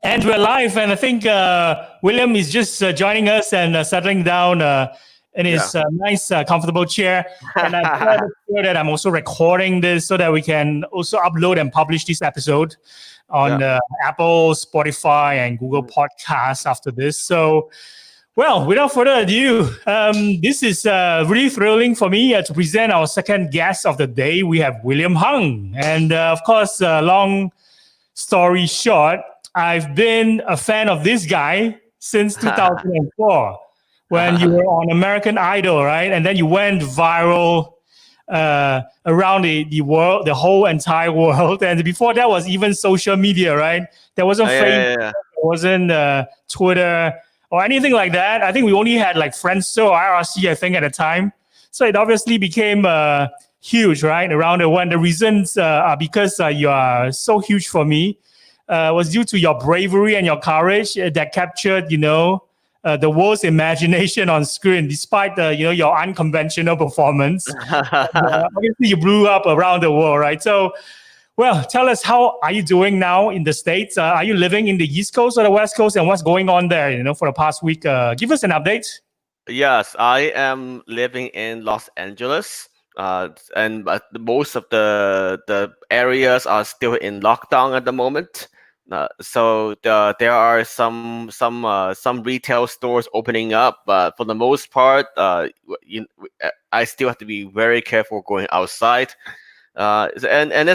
And we're live, and I think William is just joining us and settling down in his nice, comfortable chair. And I've got to make sure that I'm also recording this so that we can also upload and publish this episode on Apple, Spotify, and Google Podcasts after this. So, well, without further ado, this is really thrilling for me to present our second guest of the day. We have William Hung. And of course, long story short, I've been a fan of this guy since 2004 when you were on American Idol, right? And then you went viral around the world, the whole entire world. And before that was even social media, right? There wasn't Facebook, there wasn't Twitter or anything like that. I think we only had like Friendster or IRC, I think, at the time. So it obviously became huge, right, around the world. The reasons are because you are so huge for me. Was due to your bravery and your courage that captured, the world's imagination on screen, despite your unconventional performance. Obviously, you blew up around the world, right? So, well, tell us, how are you doing now in the States? Are you living in the East Coast or the West Coast, and what's going on there? For the past week, give us an update. Yes, I am living in Los Angeles. And most of the areas are still in lockdown at the moment. So there are some retail stores opening up, but for the most part, I still have to be very careful going outside. And it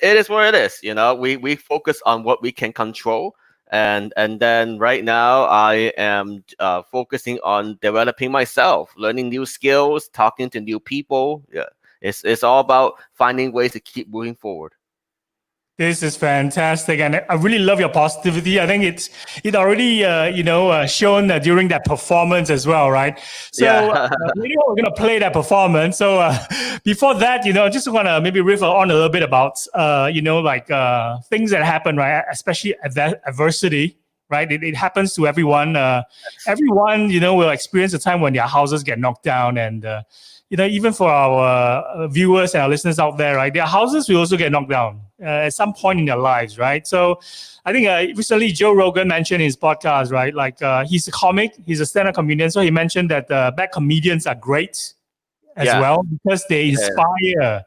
is what it is. We focus on what we can control. And then right now I am focusing on developing myself, learning new skills, talking to new people. Yeah, it's all about finding ways to keep moving forward. This is fantastic, and I really love your positivity. I think it already shown during that performance as well, right? So maybe we're gonna play that performance. So before that, I just want to maybe riff on a little bit about things that happen, right? Especially adversity, right? It happens to everyone. Everyone will experience a time when their houses get knocked down, and even for our viewers and our listeners out there, right? Their houses will also get knocked down at some point in their lives, right? So I think recently Joe Rogan mentioned in his podcast, right? Like he's a comic, he's a stand-up comedian. So he mentioned that bad comedians are great as well because they inspire,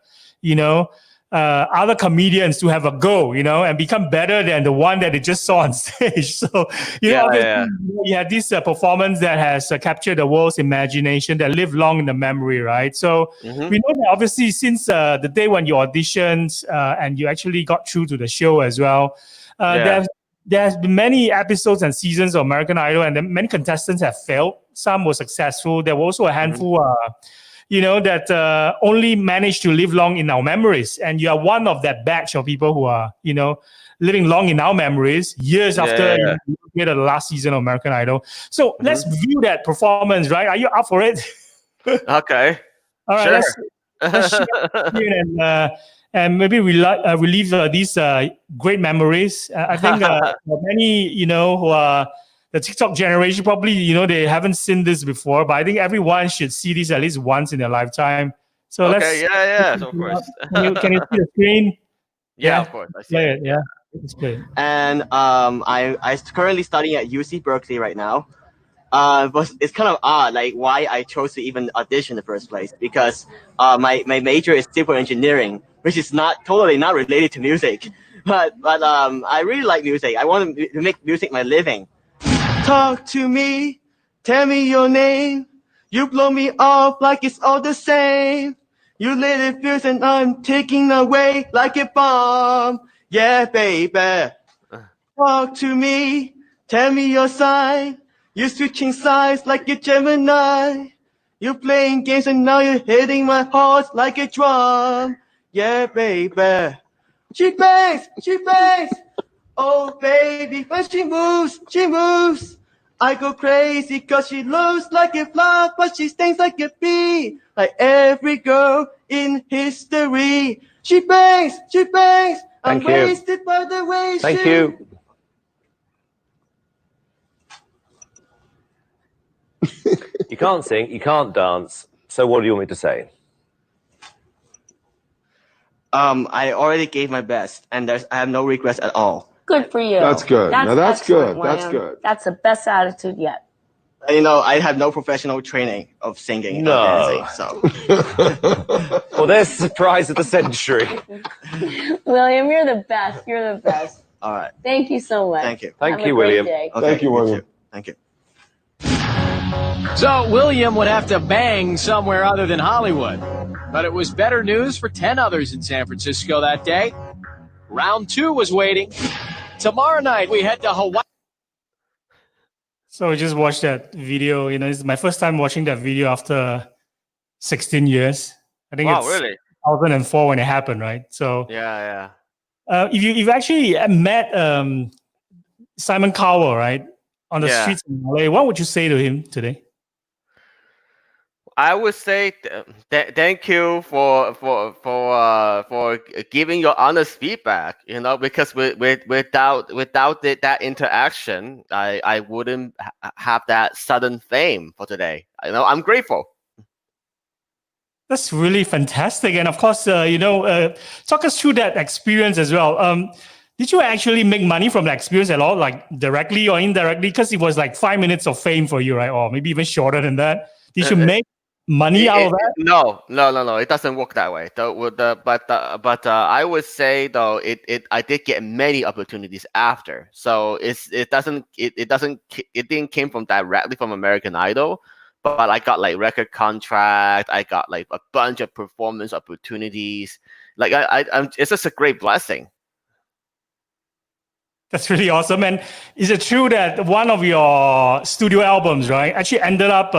other comedians to have a go, and become better than the one that they just saw on stage. So, you had this performance that has captured the world's imagination, that lived long in the memory, right? So we know that obviously since the day when you auditioned and you actually got through to the show as well, there's been many episodes and seasons of American Idol, and then many contestants have failed. Some were successful. There were also a handful that only managed to live long in our memories. And you are one of that batch of people who are, living long in our memories years after you did the last season of American Idol. So let's view that performance, right? Are you up for it? Okay. All right, let's share and maybe relive these great memories. I think for many, who are the TikTok generation, probably, they haven't seen this before, but I think everyone should see this at least once in their lifetime. So of course. Can you see the screen? Yeah, of course. I see it. Yeah. It's great. And I'm currently studying at UC Berkeley right now. But it's kind of odd, like why I chose to even audition in the first place, because my major is civil engineering, which is totally not related to music. But I really like music. I want to make music my living. Talk to me, tell me your name. You blow me off like it's all the same. You lit it fuse and I'm taking away like a bomb. Yeah, baby. Talk to me, tell me your sign. You switching sides like a Gemini. You playing games and now you're hitting my heart like a drum. Yeah, baby. She bangs. Oh, baby, when she moves. I go crazy cause she looks like a flower, but she stings like a bee. Like every girl in history. She bangs. I'm wasted by the way Thank you. You can't sing, you can't dance. So what do you want me to say? I already gave my best, and I have no regrets at all. Good for you. That's good. Now that's excellent, good. That's William. good. That's the best attitude yet. I have no professional training of singing No. or dancing, so. Well, there's the surprise of the century. William, you're the best. You're the best. All right. Thank you so much. Thank you. Thank Have you, a great William. day. Okay, Thank you, William. too. Thank you. So William would have to bang somewhere other than Hollywood. But it was better news for 10 others in San Francisco that day. Round 2 was waiting. Tomorrow night, we head to Hawaii. So I just watched that video. It's my first time watching that video after 16 years. I think Wow, it's really? 2004 when it happened, right? So Yeah. if you've actually met Simon Cowell, right, on the Yeah. streets in LA, what would you say to him today? I would say thank you for giving your honest feedback. Because without that interaction, I wouldn't have that sudden fame for today. I'm grateful. That's really fantastic. And of course, talk us through that experience as well. Did you actually make money from the experience at all, like directly or indirectly? Because it was like 5 minutes of fame for you, right? Or maybe even shorter than that. Did you make money out of that? No. It doesn't work that way. But I would say though, I did get many opportunities after. So it didn't came from directly from American Idol, but I got like record contract. I got like a bunch of performance opportunities. Like it's just a great blessing. That's really awesome. And is it true that one of your studio albums, right, actually ended up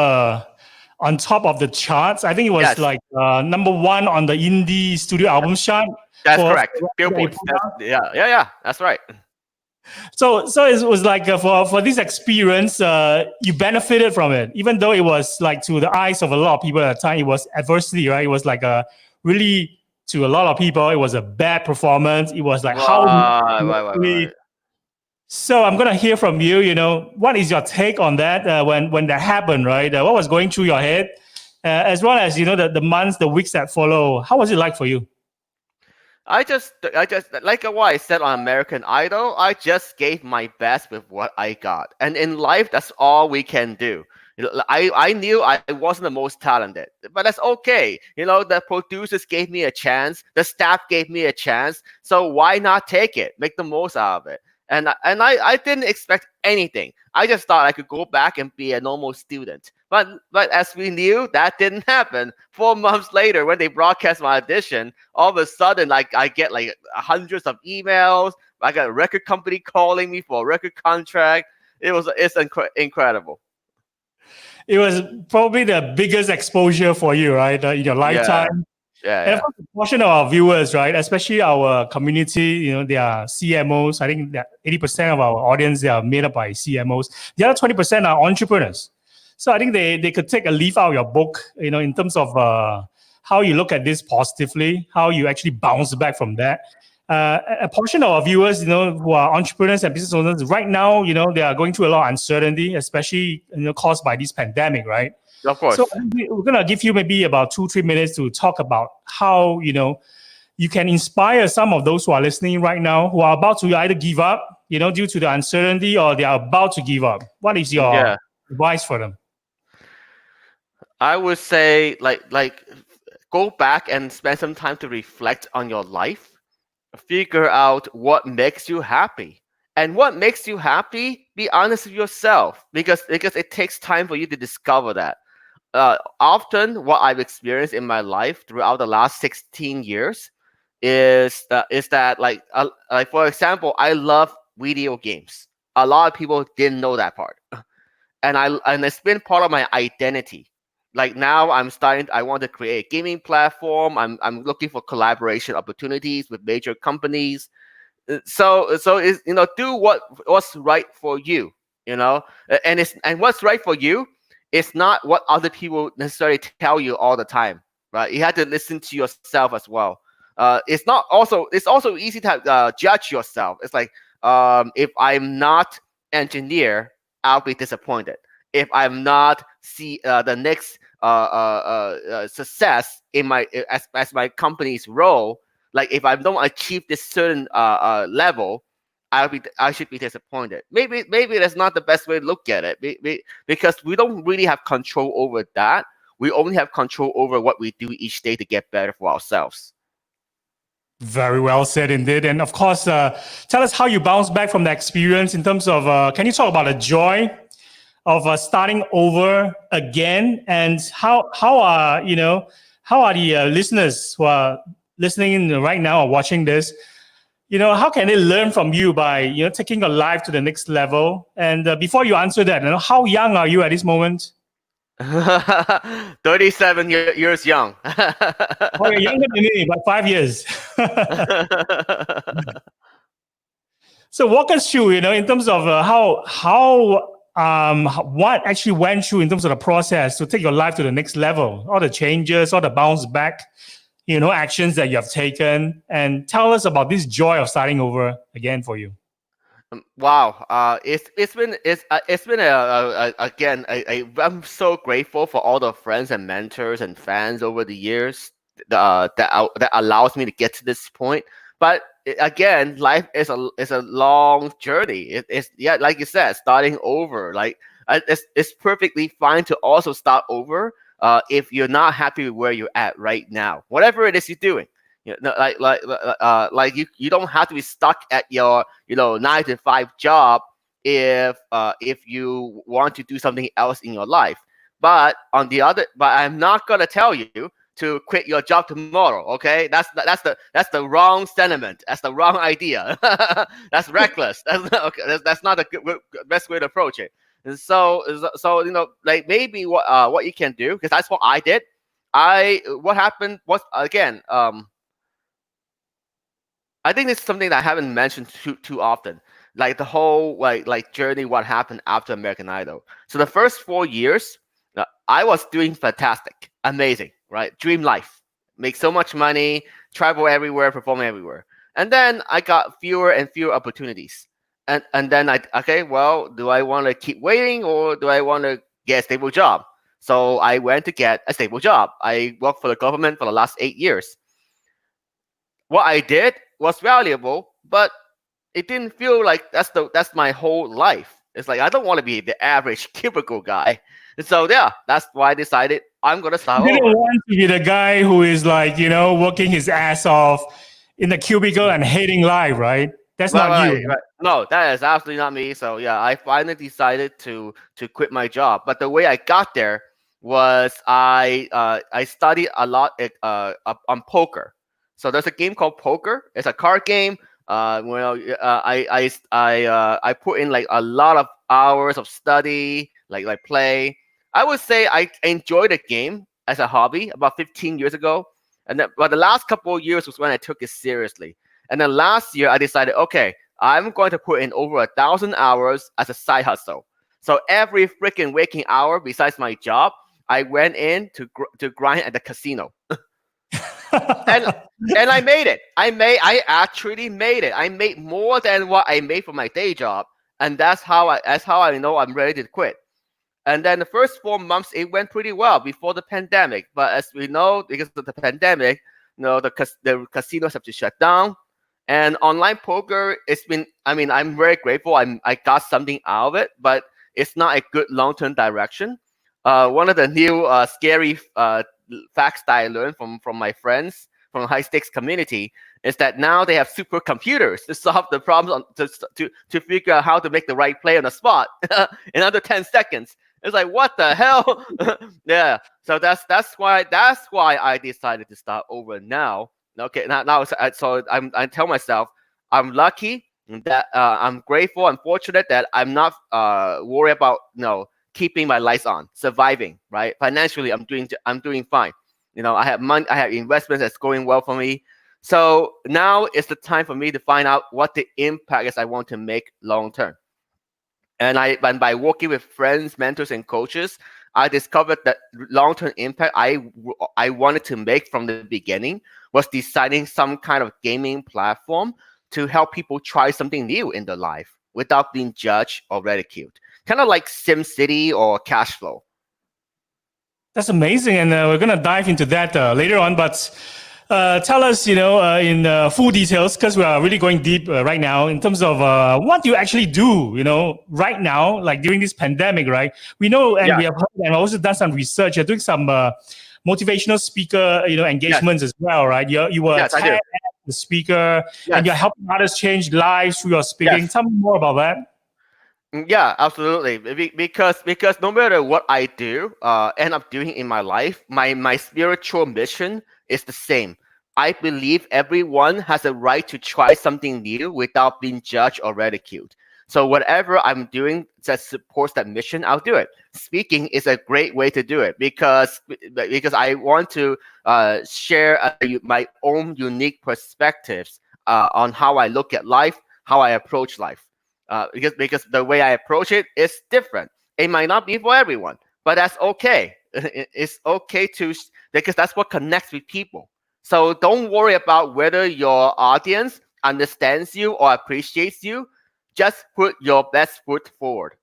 on top of the charts? I think it was Yes. like number 1 on the indie studio albums chart. That's for- correct. Billboard. Yeah. That's right. So it was like for this experience, you benefited from it, even though it was like to the eyes of a lot of people at the time, it was adversity, right? It was like really to a lot of people, it was a bad performance. It was like Right. So I'm gonna hear from you. What is your take on that when that happened, right? What was going through your head, as well as the months, the weeks that follow? How was it like for you? I just like what I said on American Idol. I just gave my best with what I got, and in life, that's all we can do. I knew I wasn't the most talented, but that's okay. The producers gave me a chance, the staff gave me a chance, so why not take it? Make the most out of it. And I didn't expect anything. I just thought I could go back and be a normal student. But as we knew, that didn't happen. 4 months later, when they broadcast my audition, all of a sudden, like I get like hundreds of emails. I got a record company calling me for a record contract. It's incredible. It was probably the biggest exposure for you, right, in your lifetime. And of course, a portion of our viewers, right, especially our community, they are CMOs. I think that 80% of our audience, they are made up by CMOs. The other 20% are entrepreneurs. So I think they could take a leaf out of your book, in terms of how you look at this positively, how you actually bounce back from that. A portion of our viewers, who are entrepreneurs and business owners, right now, they are going through a lot of uncertainty, especially, caused by this pandemic, right? Of course. So we're going to give you maybe about 2-3 minutes to talk about how, you can inspire some of those who are listening right now, who are about to either give up, due to the uncertainty, or they are about to give up. What is your advice for them? I would say like go back and spend some time to reflect on your life. Figure out what makes you happy. And what makes you happy, be honest with yourself, because it takes time for you to discover that. Often what I've experienced in my life throughout the last 16 years is that like for example, I love video games. A lot of people didn't know that part. And it's been part of my identity. Like now I want to create a gaming platform. I'm looking for collaboration opportunities with major companies. So it's, do what's right for you, and what's right for you is not what other people necessarily tell you all the time, right? You have to listen to yourself as well. It's also easy to judge yourself. It's like, if I'm not engineer, I'll be disappointed. If I'm not see the next success in my as my company's role, Like if I don't achieve this certain level, I should be disappointed. Maybe that's not the best way to look at it, because we don't really have control over that. We only have control over what we do each day to get better for ourselves. Very well said indeed. And of course, tell us how you bounce back from the experience in terms of, can you talk about the joy of starting over again, and how are the listeners who are listening in right now or watching this, how can they learn from you by, taking your life to the next level? And before you answer that, how young are you at this moment? 37 years young. Oh, you're younger than me by 5 years. So walk us through, in terms of what actually went through in terms of the process to take your life to the next level, all the changes, all the bounce back, actions that you have taken, and tell us about this joy of starting over again for you. Wow, it's been again. I'm so grateful for all the friends and mentors and fans over the years that allows me to get to this point. But again, life is a long journey. It's like you said, starting over. Like it's perfectly fine to also start over if you're not happy with where you're at right now, whatever it is you're doing. Like you don't have to be stuck at your 9 to 5 job if you want to do something else in your life. But I'm not gonna tell you to quit your job tomorrow. Okay, that's the wrong sentiment. That's the wrong idea. That's reckless. That's not a good best way to approach it. And so like maybe what you can do, because that's what I did. What happened was, again, I think this is something that I haven't mentioned too often. Like the whole like journey, what happened after American Idol. So the first 4 years, I was doing fantastic, amazing, right? Dream life, make so much money, travel everywhere, perform everywhere. And then I got fewer and fewer opportunities. And then do I want to keep waiting, or do I want to get a stable job? So I went to get a stable job. I worked for the government for the last 8 years. What I did was valuable, but it didn't feel like that's my whole life. It's like I don't want to be the average cubicle guy. And so that's why I decided I'm gonna start over. You didn't want to be the guy who is like, working his ass off in the cubicle and hating life, right? That's not you. Right. No, that is absolutely not me. So I finally decided to quit my job. But the way I got there was I studied a lot on poker. So there's a game called poker. It's a card game. I put in like a lot of hours of study, like play. I would say I enjoyed the game as a hobby about 15 years ago, but the last couple of years was when I took it seriously. And then last year I decided, okay, I'm going to put in over 1,000 hours as a side hustle. So every freaking waking hour besides my job, I went in to grind at the casino. and I made it. I actually made it. I made more than what I made for my day job, and that's how I know I'm ready to quit. And then the first 4 months it went pretty well before the pandemic. But as we know, because of the pandemic, the casinos have to shut down. And online poker, I'm very grateful. I got something out of it, but it's not a good long-term direction. One of the new scary facts that I learned from my friends from the high stakes community is that now they have supercomputers to solve the problems to figure out how to make the right play on the spot in under 10 seconds. It's like, what the hell? Yeah. So that's why I decided to start over now. Okay. Now so I tell myself I'm lucky that I'm grateful and fortunate that I'm not worried about keeping my lights on, surviving, right? Financially, I'm doing fine. I have money, I have investments that's going well for me. So now it's the time for me to find out what the impact is I want to make long term. And by working with friends, mentors, and coaches, I discovered that long-term impact I wanted to make from the beginning was designing some kind of gaming platform to help people try something new in their life without being judged or ridiculed. Kind of like SimCity or Cashflow. That's amazing, and we're going to dive into that later on. But tell us, in full details, because we are really going deep right now in terms of what you actually do, right now, like during this pandemic, right? We know, and we have heard and also done some research. You're doing some motivational speaker, engagements as well, right? You were Yes, I do. the speaker, Yes. and you're helping others change lives through your speaking. Yes. Tell me more about that. Yeah, absolutely. Because no matter what I do, end up doing in my life, my spiritual mission is the same. I believe everyone has a right to try something new without being judged or ridiculed. So whatever I'm doing that supports that mission, I'll do it. Speaking is a great way to do it because I want to share my own unique perspectives on how I look at life, how I approach life. Because the way I approach it is different. It might not be for everyone, but that's okay. It's okay because that's what connects with people. So don't worry about whether your audience understands you or appreciates you. Just put your best foot forward.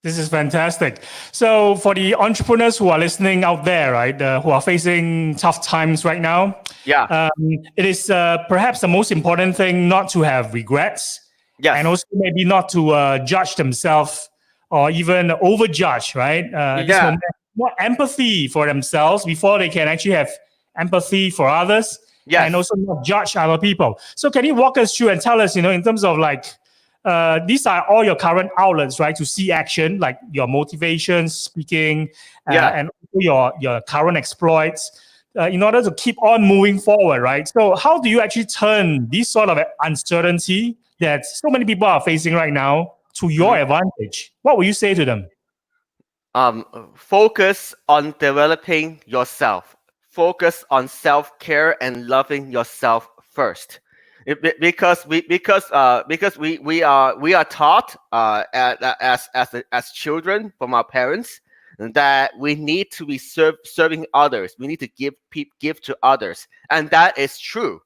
This is fantastic. So for the entrepreneurs who are listening out there, right, who are facing tough times right now, it is perhaps the most important thing not to have regrets. Yes. And also maybe not to judge themselves or even overjudge, right? This moment, more empathy for themselves before they can actually have empathy for others. Yes. And also not judge other people. So can you walk us through and tell us, in terms of like, these are all your current outlets, right? To see action, like your motivation, speaking, and your current exploits, in order to keep on moving forward, right? So how do you actually turn this sort of uncertainty that so many people are facing right now to your advantage? What will you say to them? Focus on developing yourself. Focus on self-care and loving yourself first. Because we are taught as children from our parents that we need to be serving others. We need to give to others, and that is true.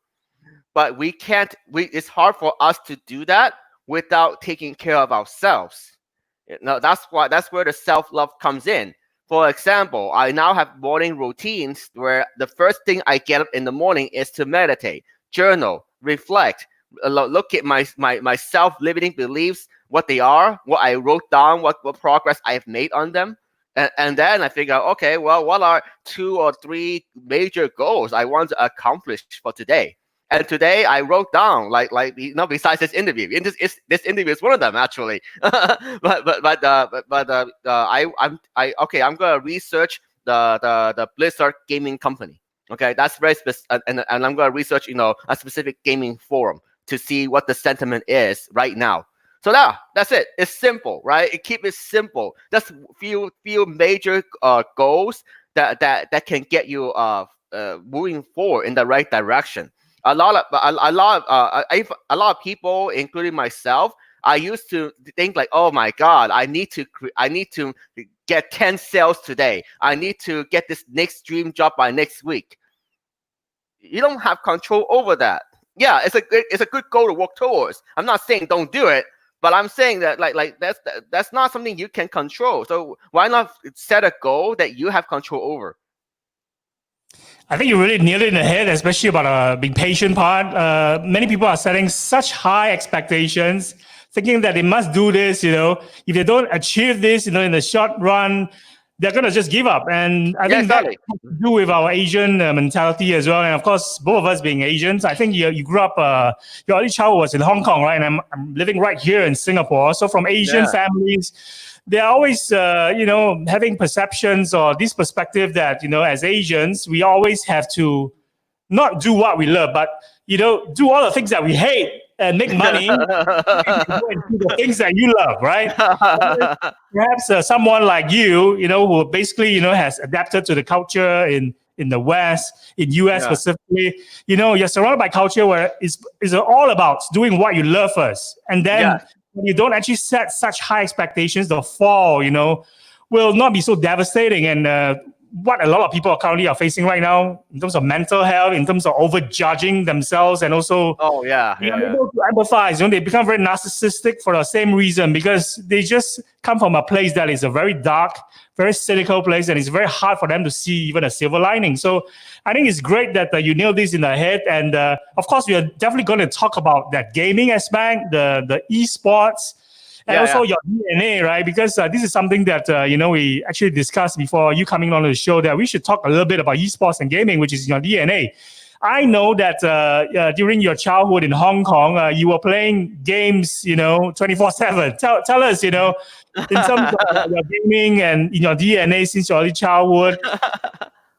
But we can't. It's hard for us to do that without taking care of ourselves. No, that's where the self-love comes in. For example, I now have morning routines where the first thing I get up in the morning is to meditate, journal, reflect, look at my self-limiting beliefs, what they are, what I wrote down, what progress I've made on them. And then I figure, okay, well, what are 2 or 3 major goals I want to accomplish for today? And today I wrote down besides this interview, this interview is one of them actually. I'm gonna research the Blizzard gaming company. Okay, that's very specific, and I'm gonna research a specific gaming forum to see what the sentiment is right now. So that's it. It's simple, right? Keep it simple. Just few major goals that can get you moving forward in the right direction. A lot of people, including myself, I used to think like, oh my God, I need to get 10 sales today. I need to get this next dream job by next week. You don't have control over that. Yeah, it's a good goal to work towards. I'm not saying don't do it, but I'm saying that like that's not something you can control. So why not set a goal that you have control over? I think you really nailed it in the head, especially about being patient part. Many people are setting such high expectations, thinking that they must do this, if they don't achieve this, in the short run, they're going to just give up. And I think that has to do with our Asian mentality as well. And of course, both of us being Asians, I think you grew up, your early childhood was in Hong Kong, right? And I'm living right here in Singapore. So from Asian families, they're always, having perceptions or this perspective that, as Asians, we always have to not do what we love, but, do all the things that we hate and make money and do the things that you love, right? Perhaps someone like you, who basically, has adapted to the culture in the West, in US specifically, you're surrounded by culture where it's all about doing what you love first. And then when you don't actually set such high expectations, the fall, will not be so devastating. And what a lot of people currently are facing right now in terms of mental health, in terms of overjudging themselves, and also Oh yeah, being yeah. able to empathize. They become very narcissistic for the same reason, because they just come from a place that is a very dark, very cynical place, and it's very hard for them to see even a silver lining. So I think it's great that you nailed this in the head. And of course, we are definitely going to talk about that gaming aspect, the esports, and also your DNA, right? Because this is something that we actually discussed before you coming on the show, that we should talk a little bit about esports and gaming, which is your DNA. I know that during your childhood in Hong Kong, you were playing games, 24/7. Tell us, in terms of your gaming and in your DNA since your early childhood,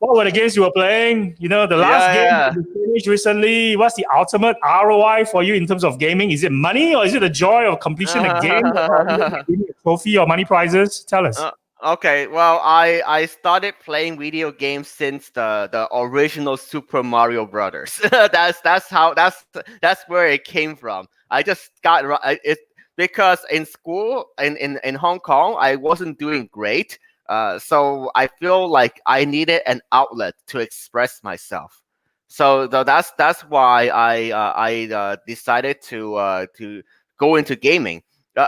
what were the games you were playing? The last game that you finished recently, what's the ultimate ROI for you in terms of gaming? Is it money, or is it the joy of completion of the game, or winning a trophy or money prizes? Tell us. Okay, well, I started playing video games since the original Super Mario Brothers. that's where it came from. I just got it because in school in Hong Kong I wasn't doing great. So I feel like I needed an outlet to express myself. So that's why I decided to go into gaming.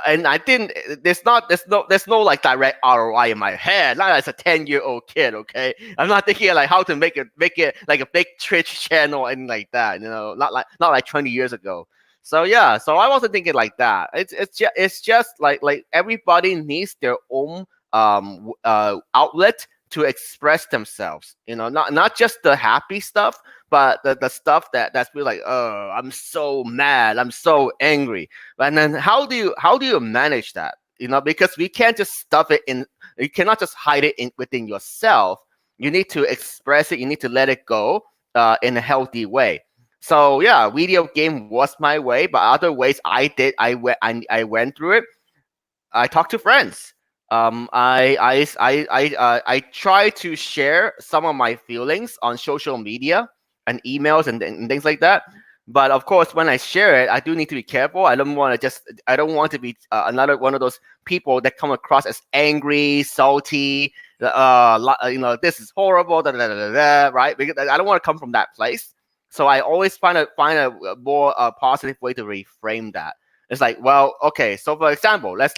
And I didn't. There's no like direct ROI in my head. Not as a 10-year-old kid. Okay, I'm not thinking like how to make it like a big Twitch channel and like that. Not like 20 years ago. So yeah, so I wasn't thinking like that. It's just like everybody needs their own outlet to express themselves. Not just the happy stuff, but the stuff that's really like, oh, I'm so mad, I'm so angry. And then how do you manage that? Because we can't just stuff it in. You cannot just hide it within yourself. You need to express it. You need to let it go in a healthy way. So yeah, video game was my way, but other ways I went through it. I talked to friends. I try to share some of my feelings on social media and emails and things like that. But of course, when I share it, I do need to be careful. I don't want to be another one of those people that come across as angry, salty. This is horrible. Right? Because I don't want to come from that place. So I always find a more positive way to reframe that. It's like, well, okay. So for example, let's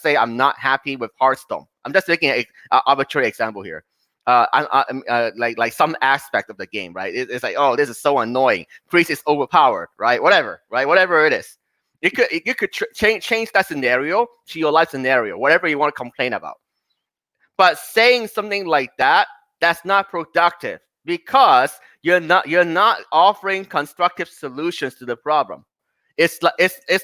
say I'm not happy with Hearthstone. I'm just making an arbitrary example here. Like some aspect of the game, right? It's like, oh, this is so annoying. Priest is overpowered, right? Whatever, right? Whatever it is, you could change that scenario to your life scenario, whatever you want to complain about. But saying something like that, that's not productive, because you're not offering constructive solutions to the problem. It's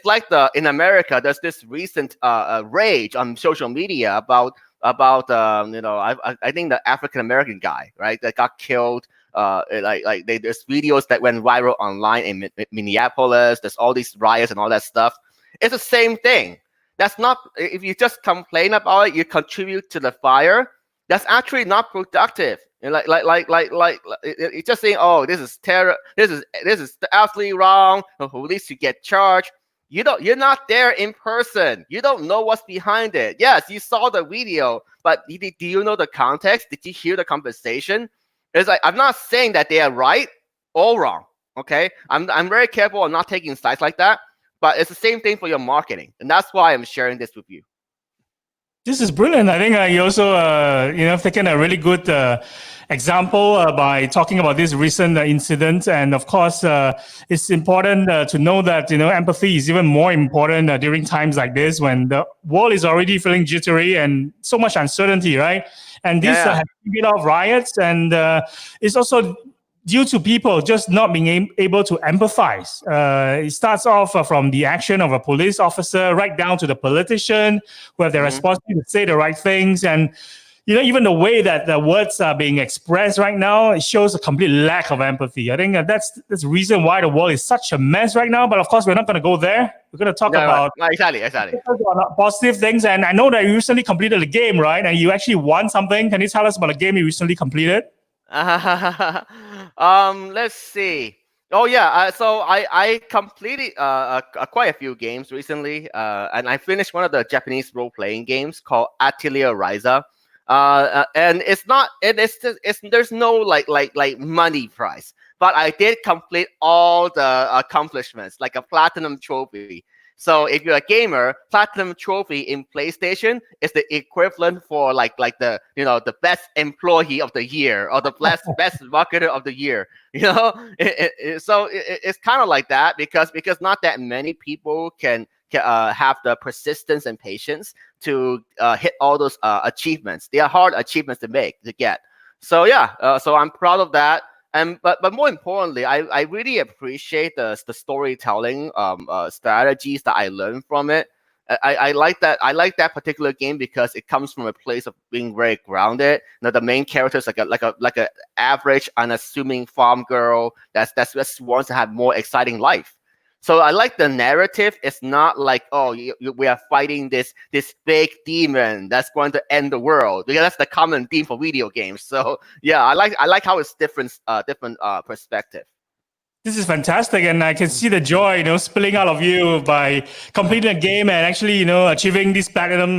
like in America, there's this recent rage on social media about I think the African American guy, right, that got killed. There's videos that went viral online in Minneapolis. There's all these riots and all that stuff. It's the same thing. That's not, if you just complain about it, you contribute to the fire. That's actually not productive. It's just saying, oh, this is terror. This is absolutely wrong. The police should get charged. You're not there in person. You don't know what's behind it. Yes, you saw the video, but do you know the context? Did you hear the conversation? It's like, I'm not saying that they are right or wrong. Okay, I'm very careful on not taking sides like that. But it's the same thing for your marketing, and that's why I'm sharing this with you. This is brilliant. I think you also, taken a really good example by talking about this recent incident. And of course, it's important to know that, empathy is even more important during times like this, when the world is already feeling jittery and so much uncertainty, right? And this has triggered off riots, and it's also due to people just not being able to empathize. It starts off from the action of a police officer right down to the politician who have the responsibility to say the right things. And, even the way that the words are being expressed right now, it shows a complete lack of empathy. I think that's the reason why the world is such a mess right now. But of course, we're not going to go there. We're going to talk about exactly positive things. And I know that you recently completed a game, right? And you actually won something. Can you tell us about the game you recently completed? Let's see. Oh yeah, so I completed quite a few games recently, and I finished one of the Japanese role-playing games called Atelier Ryza. And it's not it's there's no like money prize, but I did complete all the accomplishments like a platinum trophy. So if you're a gamer, platinum trophy in PlayStation is the equivalent for like the the best employee of the year or the best marketer of the year. It's kind of like that because not that many people can have the persistence and patience to hit all those achievements. They are hard achievements to get. So yeah, so I'm proud of that. And but more importantly, I really appreciate the storytelling strategies that I learned from it. I like that. I like that particular game because it comes from a place of being very grounded. The main character is like a average, unassuming farm girl that's just wants to have more exciting life. So I like the narrative. It's not like, oh, we are fighting this big demon that's going to end the world, because that's the common theme for video games. So yeah, I like how it's different perspective. This is fantastic, and I can see the joy, spilling out of you by completing a game and actually, achieving this platinum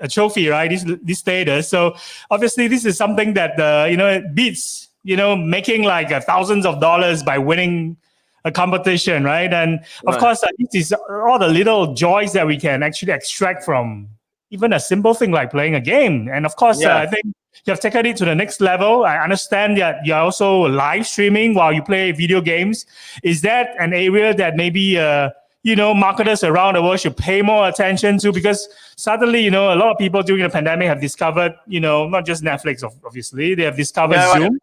trophy, right? This status. So obviously, this is something that it beats, making like thousands of dollars by winning a competition, right? And of course, this is all the little joys that we can actually extract from even a simple thing like playing a game. And of course, I think you have taken it to the next level. I understand that you're also live streaming while you play video games. Is that an area that maybe marketers around the world should pay more attention to? Because suddenly, a lot of people during the pandemic have discovered, not just Netflix, obviously, they have discovered Zoom.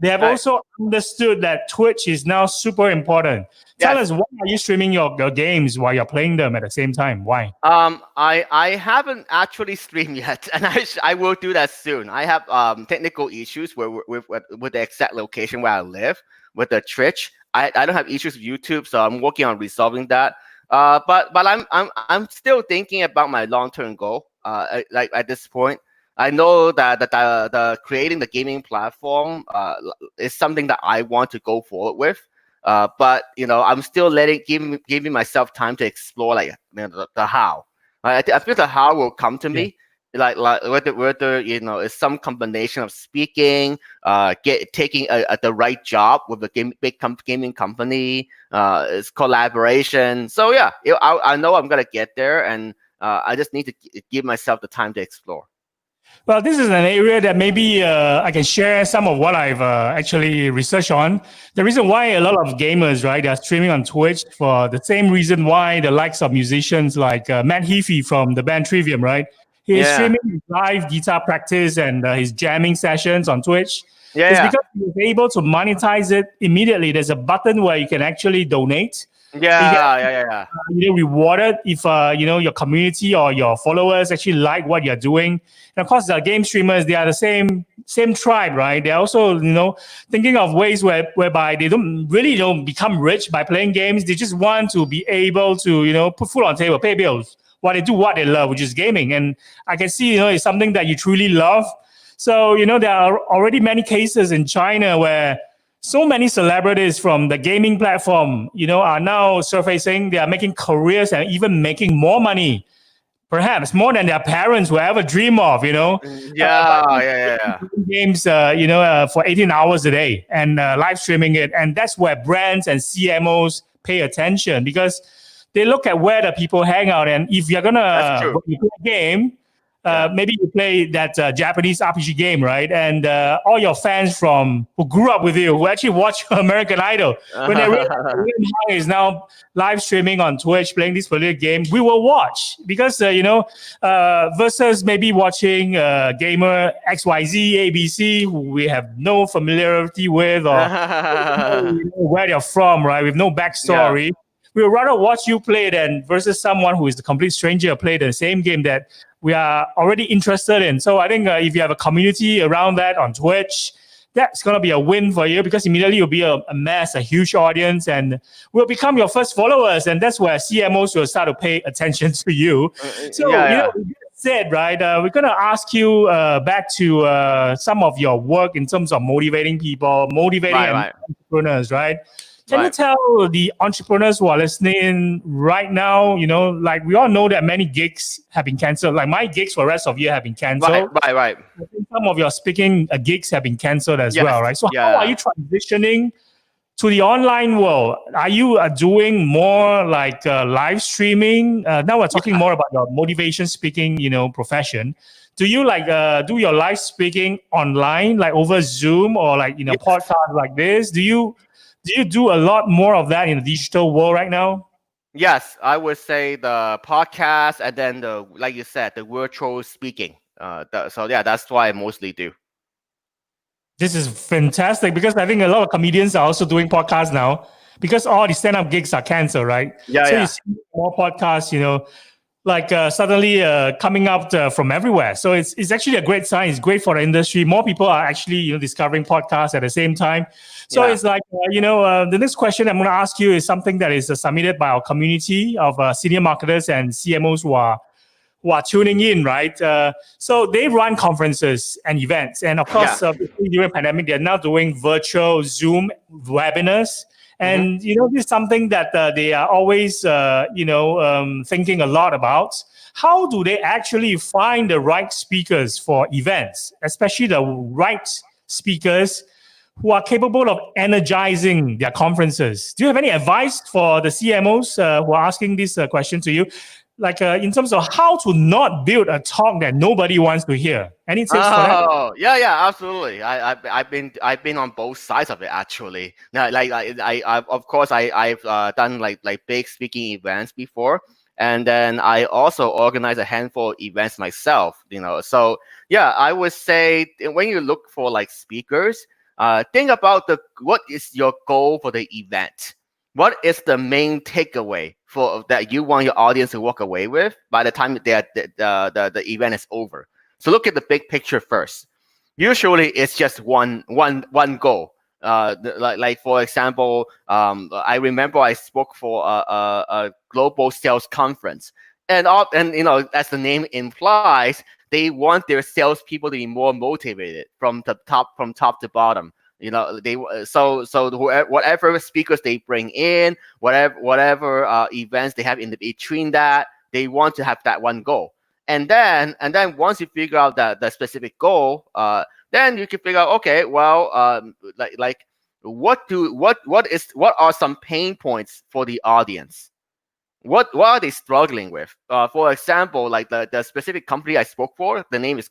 They have also understood that Twitch is now super important. Tell us, why are you streaming your games while you're playing them at the same time? Why? I haven't actually streamed yet, and I will do that soon. I have technical issues with the exact location where I live with the Twitch. I don't have issues with YouTube, so I'm working on resolving that. But I'm still thinking about my long-term goal. Like at this point. I know that the creating the gaming platform is something that I want to go forward with, but I'm still giving myself time to explore like the how. I feel the how will come to me, like whether it's some combination of speaking, taking the right job with a big gaming company, it's collaboration. So yeah, I know I'm gonna get there, and I just need to give myself the time to explore. Well, this is an area that maybe I can share some of what I've actually researched on. The reason why a lot of gamers, right, are streaming on Twitch for the same reason why the likes of musicians like Matt Heafy from the band Trivium, right? He's streaming his live guitar practice and his jamming sessions on Twitch. It's because he was able to monetize it immediately. There's a button where you can actually donate. You're rewarded if your community or your followers actually like what you're doing. And of course, the game streamers, they are the same tribe, right? They're also thinking of ways whereby they don't really become rich by playing games. They just want to be able to put food on the table, pay bills while they do what they love, which is gaming. And I can see it's something that you truly love. So there are already many cases in China where so many celebrities from the gaming platform, are now surfacing. They are making careers and even making more money, perhaps more than their parents will ever dream of. Games, for 18 hours a day and live streaming it, and that's where brands and CMOs pay attention because they look at where the people hang out, and if you're gonna play a game. Maybe you play that Japanese RPG game, right? And all your fans who grew up with you, who actually watch American Idol, when they realize Hang is now live streaming on Twitch, playing this particular game, we will watch because versus maybe watching gamer XYZ, ABC, who we have no familiarity with or where they're from, right? With no backstory. Yeah. We would rather watch you play than versus someone who is a complete stranger play the same game that we are already interested in. So I think if you have a community around that on Twitch, that's going to be a win for you because immediately you'll be a huge audience and will become your first followers. And that's where CMOs will start to pay attention to you. So, said, right, we're going to ask you back to some of your work in terms of motivating people, motivating entrepreneurs, right? Can you tell the entrepreneurs who are listening right now, like we all know that many gigs have been canceled. Like my gigs for the rest of the year have been canceled. Right. I think some of your speaking gigs have been canceled as Yes. well, right? So Yeah. how are you transitioning to the online world? Are you doing more like live streaming? Now we're talking more about your motivation speaking, profession. Do you do your live speaking online, like over Zoom or like podcast like this? Do you do a lot more of that in the digital world right now? Yes, I would say the podcast and then like you said, the virtual speaking. So yeah, that's what I mostly do. This is fantastic because I think a lot of comedians are also doing podcasts now because all the stand-up gigs are canceled, right? Yeah, so yeah. you see more podcasts, suddenly coming out from everywhere. So it's actually a great sign. It's great for the industry. More people are actually discovering podcasts at the same time. So it's like the next question I'm going to ask you is something that is submitted by our community of senior marketers and CMOs who are tuning in, right? So they run conferences and events, and of course, during pandemic, they're now doing virtual Zoom webinars. And this is something that they are always thinking a lot about. How do they actually find the right speakers for events, especially the right speakers who are capable of energizing their conferences? Do you have any advice for the CMOs who are asking this question to you? Like in terms of how to not build a talk that nobody wants to hear. Any tips for that? Oh, yeah, absolutely. I've been on both sides of it actually. Now, I've done like big speaking events before, and then I also organize a handful of events myself. So yeah, I would say when you look for like speakers, think about what is your goal for the event. What is the main takeaway for that you want your audience to walk away with by the time the event is over? So look at the big picture first. Usually, it's just one goal. Like for example, I remember I spoke for a global sales conference, and as the name implies, they want their salespeople to be more motivated from top to bottom. Whatever speakers they bring in, whatever events they have in between that, they want to have that one goal. And then once you figure out the specific goal, then you can figure out, okay, well, what are some pain points for the audience? What are they struggling with? For example, like the specific company I spoke for, the name is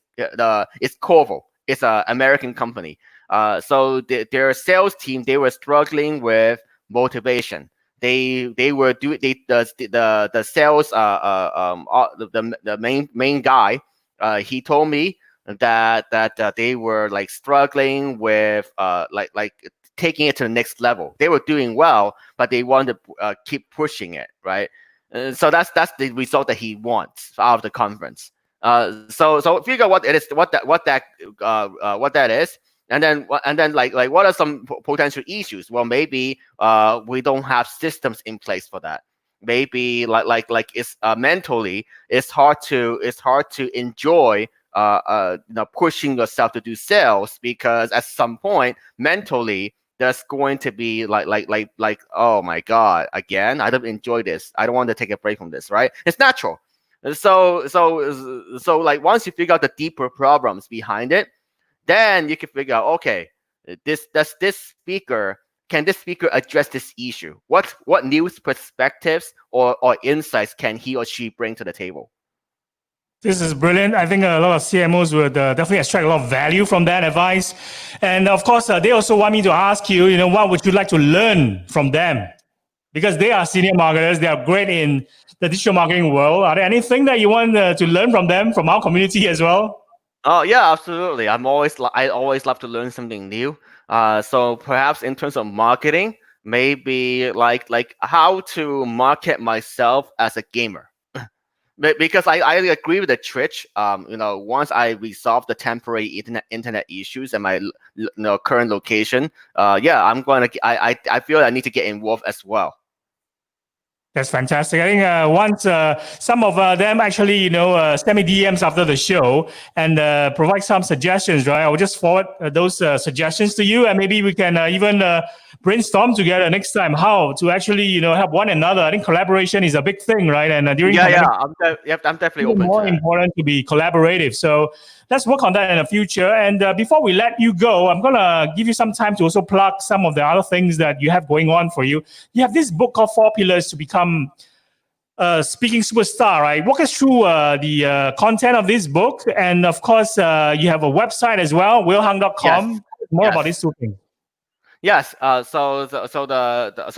Corvo. It's an American company. So their sales team, they were struggling with motivation. The sales the main guy, he told me that they were like struggling with like taking it to the next level. They were doing well, but they want to keep pushing it, right? So that's the result that he wants out of the conference. So figure out what it is, what that is. And then like what are some potential issues? Well, maybe we don't have systems in place for that. Maybe like it's mentally it's hard to enjoy pushing yourself to do sales, because at some point mentally there's going to be like oh my god, again, I don't enjoy this. I don't want to take a break from this, right? It's natural. So like once you figure out the deeper problems behind it, then you can figure out, okay, can this speaker address this issue? What new perspectives or insights can he or she bring to the table? This is brilliant. I think a lot of CMOs would definitely extract a lot of value from that advice. And of course, they also want me to ask you, what would you like to learn from them? Because they are senior marketers. They are great in the digital marketing world. Are there anything that you want to learn from them, from our community as well? Oh yeah, absolutely. I always love to learn something new. So perhaps in terms of marketing, maybe like how to market myself as a gamer. Because I agree with the Twitch. Once I resolve the temporary internet issues at my current location, I feel I need to get involved as well. That's fantastic. I think once some of them actually, send me DMs after the show and provide some suggestions, right? I will just forward those suggestions to you, and maybe we can even brainstorm together next time how to actually help one another. I think collaboration is a big thing, right? And during pandemic, I'm definitely even open more to that. important to be collaborative. So let's work on that in the future. And before we let you go, I'm gonna give you some time to also plug some of the other things that you have going on for you. You have this book called 4 Pillars to Become Speaking Superstar, right? Walk us through the content of this book. And of course, you have a website as well, willhung.com. Yes. More Yes. about these two things. Yes. So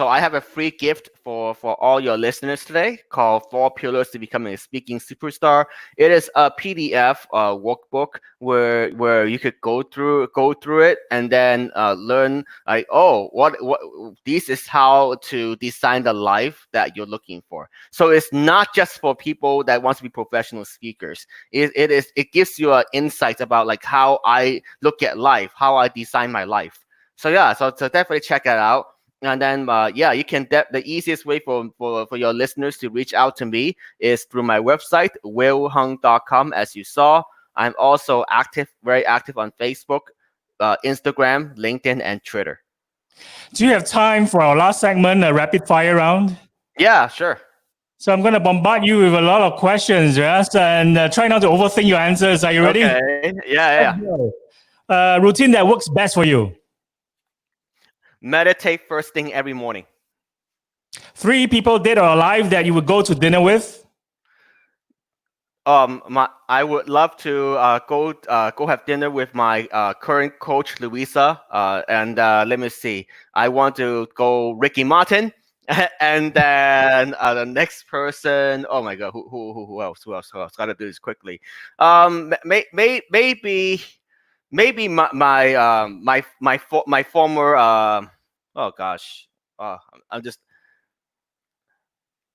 I have a free gift for all your listeners today called 4 Pillars to Becoming a Speaking Superstar. It is a PDF workbook where you could go through it and then learn like, oh, what this is how to design the life that you're looking for. So it's not just for people that want to be professional speakers. It gives you insights about like how I look at life, how I design my life. So yeah, so definitely check that out. And then you can the easiest way for your listeners to reach out to me is through my website, willhung.com. As you saw, I'm also very active on Facebook, Instagram, LinkedIn, and Twitter. Do you have time for our last segment, a rapid fire round? Yeah, sure. So I'm going to bombard you with a lot of questions, yes, and try not to overthink your answers. Are you ready? Okay. Yeah. Routine that works best for you. Meditate first thing every morning. 3 people dead or alive that you would go to dinner with. I would love to go have dinner with my current coach Louisa. And let me see. I want to go Ricky Martin, and then the next person. Oh my God, who else? Who else? Gotta do this quickly. Maybe my former. Oh gosh. I'm just.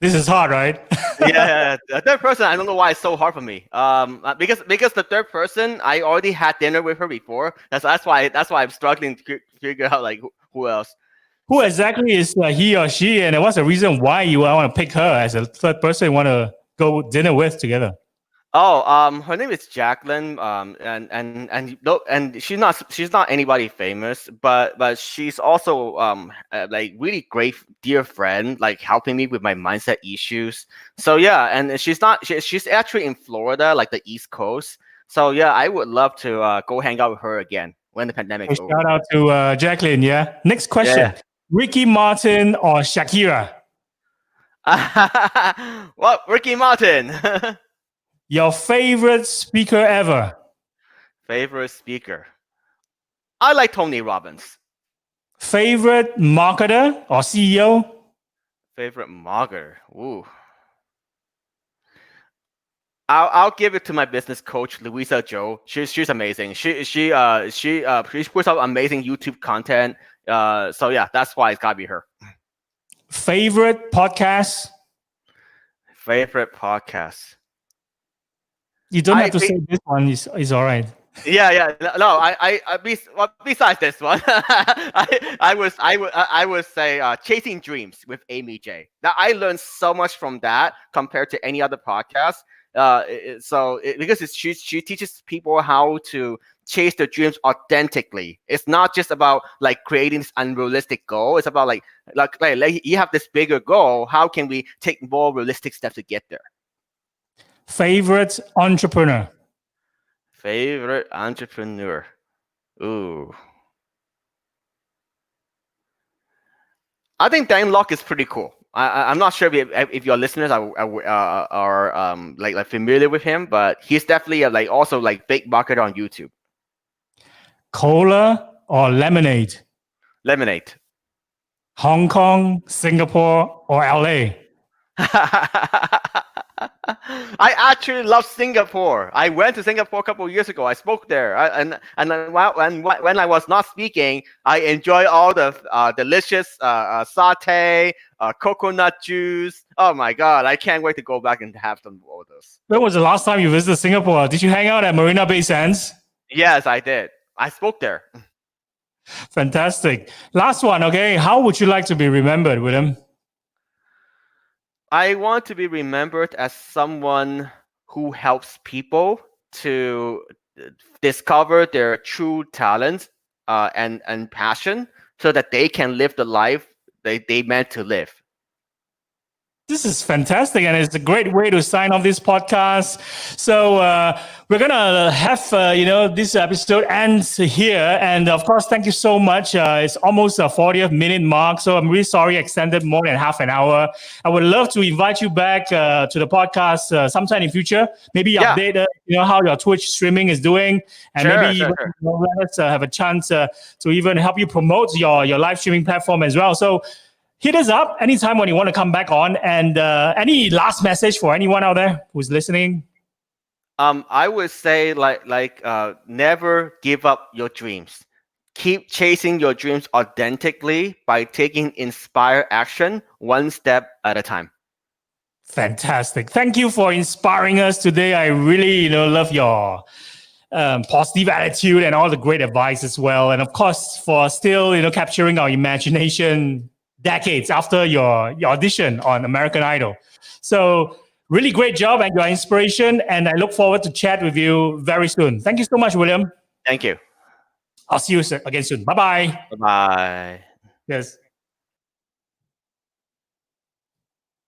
This is hard, right? Yeah. The third person, I don't know why it's so hard for me. Because the third person, I already had dinner with her before. That's why I'm struggling to figure out like who else. Who exactly is he or she, and what's the reason why you want to pick her as a third person you want to go dinner with together? Oh, her name is Jacqueline. And she's not anybody famous, but she's also like really great dear friend, like helping me with my mindset issues. So yeah, and she's actually in Florida, like the East Coast. So yeah, I would love to go hang out with her again when the pandemic's over. Shout out to Jacqueline. Yeah. Next question: Yeah. Ricky Martin or Shakira? Well, Ricky Martin. Your favorite speaker ever? Favorite speaker? I like Tony Robbins. Favorite marketer or CEO? Favorite marketer? Ooh. I'll give it to my business coach Louisa Joe. She's amazing. She puts out amazing YouTube content. So yeah, that's why it's gotta be her. Favorite podcast? Favorite podcast? You don't have to say this one. Is all right. Yeah. No, besides this one, I would say Chasing Dreams with Amy J. Now I learned so much from that compared to any other podcast. Because she teaches people how to chase their dreams authentically. It's not just about like creating this unrealistic goal. It's about like you have this bigger goal. How can we take more realistic steps to get there? Favorite entrepreneur? Favorite entrepreneur? Ooh. I think Dan Lok is pretty cool. I'm not sure if your listeners are like familiar with him, but he's definitely like also like big marketer on YouTube. Cola or lemonade? Lemonade. Hong Kong, Singapore, or LA? I actually love Singapore. I went to Singapore a couple of years ago. I spoke there, and when I was not speaking, I enjoy all the delicious satay, coconut juice. Oh my God, I can't wait to go back and have some of those. When was the last time you visited Singapore? Did you hang out at Marina Bay Sands? Yes, I did. I spoke there. Fantastic. Last one, okay. How would you like to be remembered, William? I want to be remembered as someone who helps people to discover their true talents and passion, so that they can live the life they meant to live. This is fantastic, and it's a great way to sign off this podcast. So we're gonna have this episode ends here, and of course, thank you so much. It's almost a 40th minute mark, so I'm really sorry extended more than half an hour. I would love to invite you back to the podcast sometime in future. Maybe update how your Twitch streaming is doing, and maybe even let us have a chance to even help you promote your live streaming platform as well. So hit us up anytime when you want to come back on. And any last message for anyone out there who's listening? I would say never give up your dreams. Keep chasing your dreams authentically by taking inspired action one step at a time. Fantastic. Thank you for inspiring us today. I really love your positive attitude and all the great advice as well. And of course, for still capturing our imagination decades after your audition on American Idol. So really great job and your inspiration. And I look forward to chat with you very soon. Thank you so much, William. Thank you. I'll see you again soon. Bye-bye. Bye-bye. Yes.